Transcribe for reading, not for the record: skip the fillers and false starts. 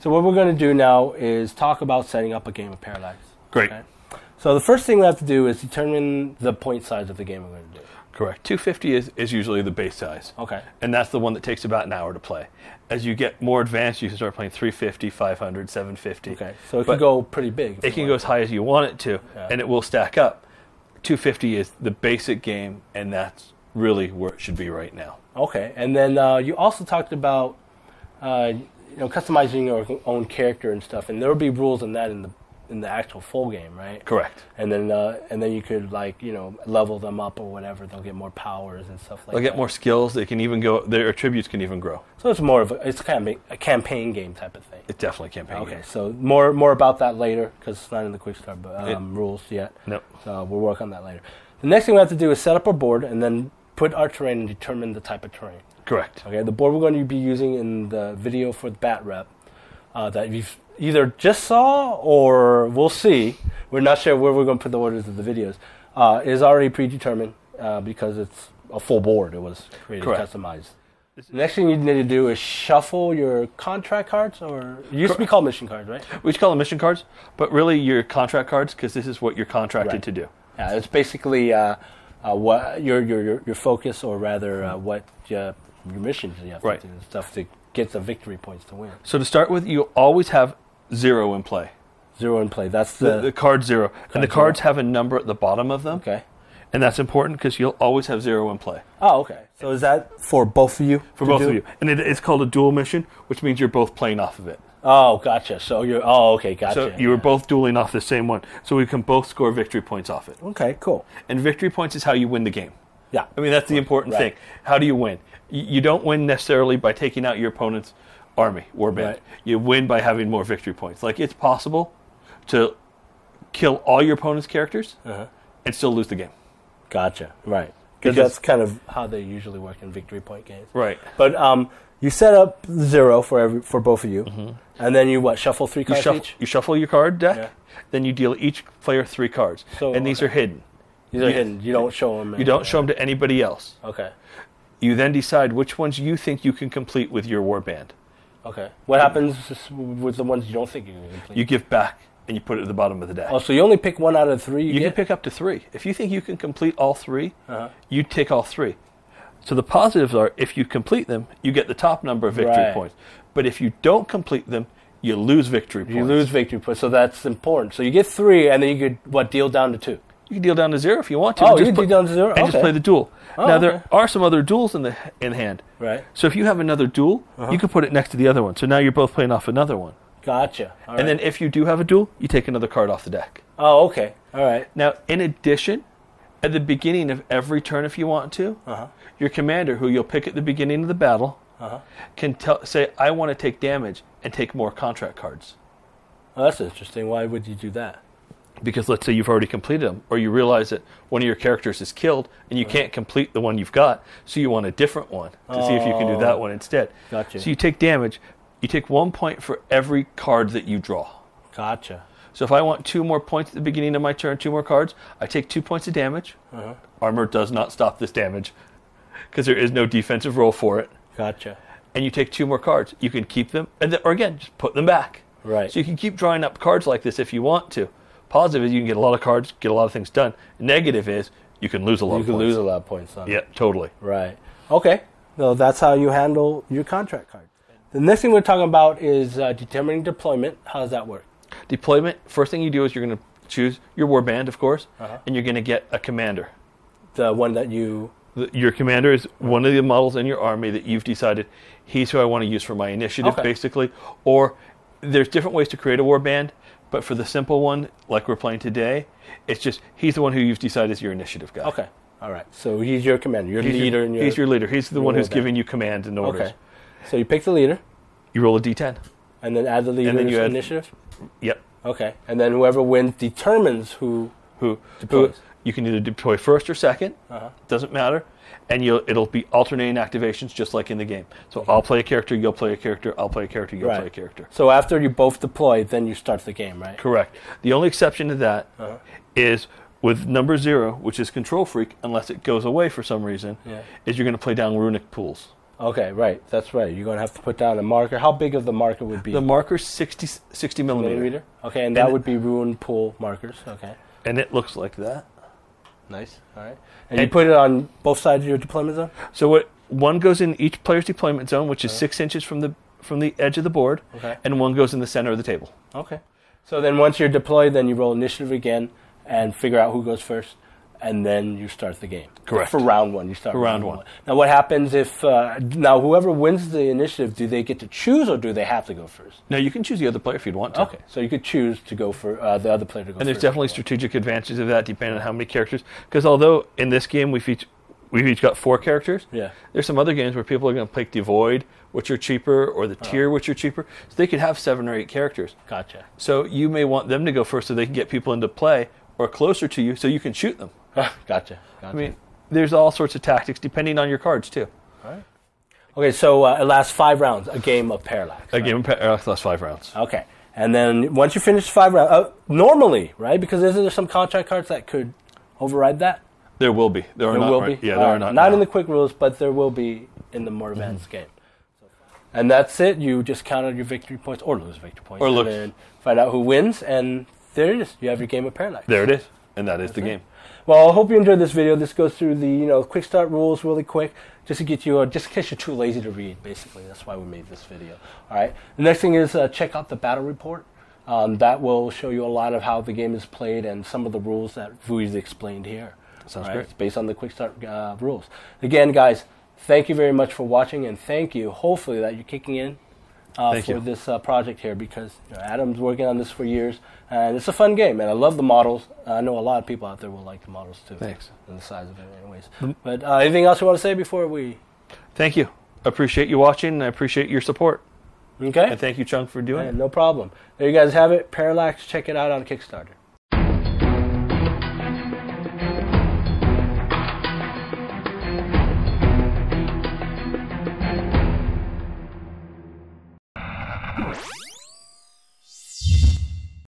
So what we're going to do now is talk about setting up a game of Parallax. Great. Okay? So the first thing we have to do is determine the point size of the game we're going to do. Correct. 250 is usually the base size. Okay. And that's the one that takes about an hour to play. As you get more advanced, you can start playing 350, 500, 750. Okay. So it can go pretty big. It can go as high as you want it to, and it will stack up. 250 is the basic game, and that's really where it should be right now. Okay. And then you also talked about customizing your own character and stuff, and there will be rules in that in the actual full game, right? Correct. And then you could level them up or whatever. They'll get more powers and stuff like that. They'll get more skills. They can even go. Their attributes can even grow. So it's more of it's kind of a campaign game type of thing. It's definitely a campaign game. Okay, so more about that later because it's not in the quick start rules yet. No. So we'll work on that later. The next thing we have to do is set up our board and then put our terrain and determine the type of terrain. Correct. Okay, the board we're going to be using in the video for the bat rep that you've either just saw or we'll see. We're not sure where we're going to put the orders of the videos. Is already predetermined because it's a full board. It was created, customized. The next thing you need to do is shuffle your contract cards, or it used to be called mission cards, right? We used to call them mission cards, but really your contract cards because this is what you're contracted to do. Yeah, it's basically what your focus, or rather what your missions you have to do, stuff to get the victory points to win. So to start with, you always have 0 in play. 0 in play. That's the card 0. And the cards have a number at the bottom of them. Okay. And that's important because you'll always have 0 in play. Oh, okay. So is that for both of you? For both of you. And it's called a dual mission, which means you're both playing off of it. Oh, gotcha. So okay, gotcha. So you were both dueling off the same one. So we can both score victory points off it. Okay, cool. And victory points is how you win the game. Yeah. I mean, that's the important thing. How do you win? You don't win necessarily by taking out your opponent's army, warband. Right. You win by having more victory points. Like, it's possible to kill all your opponent's characters and still lose the game. Gotcha. Right. Because that's kind of how they usually work in victory point games. Right. But you set up 0 for both of you, and then you shuffle 3 cards each? You shuffle your card deck, then you deal each player 3 cards. So, and these are hidden. These are hidden. You don't show them. You don't show them to anybody else. Okay. You then decide which ones you think you can complete with your warband. Okay. What happens with the ones you don't think you can complete? You give back, and you put it at the bottom of the deck. Oh, so you only pick 1 out of 3 you can pick up to 3. If you think you can complete all 3, you take all 3. So the positives are, if you complete them, you get the top number of victory points. But if you don't complete them, you lose victory points. You lose victory points, so that's important. So you get 3, and then you could, deal down to 2? You can deal down to 0 if you want to. Oh, you can deal down to 0? And just play the duel. Now, there are some other duels in hand. Right. So if you have another duel, you can put it next to the other one. So now you're both playing off another one. Gotcha. All and then if you do have a duel, you take another card off the deck. Oh, okay. All right. Now, in addition, at the beginning of every turn, if you want to, your commander, who you'll pick at the beginning of the battle, can say, I want to take damage and take more contract cards. Oh, that's interesting. Why would you do that? Because let's say you've already completed them, or you realize that one of your characters is killed, and you can't complete the one you've got, so you want a different one to see if you can do that one instead. Gotcha. So you take damage. You take 1 point for every card that you draw. Gotcha. So if I want 2 more points at the beginning of my turn, 2 more cards, I take 2 points of damage. Armor does not stop this damage because there is no defensive roll for it. Gotcha. And you take 2 more cards. You can keep them, or again, just put them back. Right. So you can keep drawing up cards like this if you want to. Positive is you can get a lot of cards, get a lot of things done. Negative is you can lose a lot of points. You can lose a lot of points on it. Yeah, totally. Right. Okay. So that's how you handle your contract card. The next thing we're talking about is determining deployment. How does that work? Deployment, first thing you do is you're going to choose your warband, of course, and you're going to get a commander. The one that you... Your commander is one of the models in your army that you've decided, he's who I want to use for my initiative, basically. Or there's different ways to create a warband, but for the simple one, like we're playing today, it's just he's the one who you've decided is your initiative guy. Okay. All right. So he's your commander. Your leader. He's your leader. He's the one who's giving you commands and orders. Okay. So you pick the leader. You roll a d10. And then add the leader's initiative? Yep. Okay. And then whoever wins determines who deploys. You can either deploy first or second. Doesn't matter. And it'll be alternating activations just like in the game. So I'll play a character, you'll play a character, I'll play a character, you'll play a character. So after you both deploy, then you start the game, right? Correct. The only exception to that is with number 0, which is Control Freak, unless it goes away for some reason, is you're going to play down runic pools. Okay, right. That's right. You're going to have to put down a marker. How big of the marker would be? The marker's 60 millimeter. Okay, and that would be ruin pool markers. Okay. And it looks like that. Nice. All right. And you put it on both sides of your deployment zone? So one goes in each player's deployment zone, which is 6 inches from the edge of the board, and one goes in the center of the table. Okay. So then once you're deployed, then you roll initiative again and figure out who goes first, and then you start the game. Correct. For round one, you start. For round one. Now, what happens if now whoever wins the initiative, do they get to choose or do they have to go first? No, you can choose the other player if you'd want to. Okay, so you could choose to go for the other player to go first. And there's definitely strategic advantages of that depending on how many characters. Because although in this game we've each got 4 characters, there's some other games where people are going to pick Devoid, which are cheaper, or the Tier, which are cheaper. So they could have 7 or 8 characters. Gotcha. So you may want them to go first so they can get people into play or closer to you so you can shoot them. Gotcha. I mean, there's all sorts of tactics depending on your cards, too. All right. Okay, so it lasts 5 rounds, a game of Parallax. A game of Parallax lasts 5 rounds. Okay. And then once you finish 5 rounds, normally, right? Because isn't there some contract cards that could override that? There will be. There will be? Yeah, there are not. Not in the quick rules, but there will be in the more advanced game. And that's it. You just count out your victory points, or lose victory points. Or then find out who wins, and there it is. You have your game of Parallax. There it is. And that's the game. Well, I hope you enjoyed this video. This goes through the quick start rules really quick, just to get you, just in case you're too lazy to read, basically. That's why we made this video. All right. The next thing is check out the battle report. That will show you a lot of how the game is played and some of the rules that Vui's explained here. Sounds great. It's based on the quick start rules. Again, guys, thank you very much for watching, and thank you, hopefully, that you're kicking in for this project here, because Adam's working on this for years, and it's a fun game, and I love the models. I know a lot of people out there will like the models, too. Thanks. And the size of it, anyways. But anything else you want to say before we... Thank you. Appreciate you watching, and I appreciate your support. Okay. And thank you, Chung, for doing it. No problem. There you guys have it. Parallax, check it out on Kickstarter.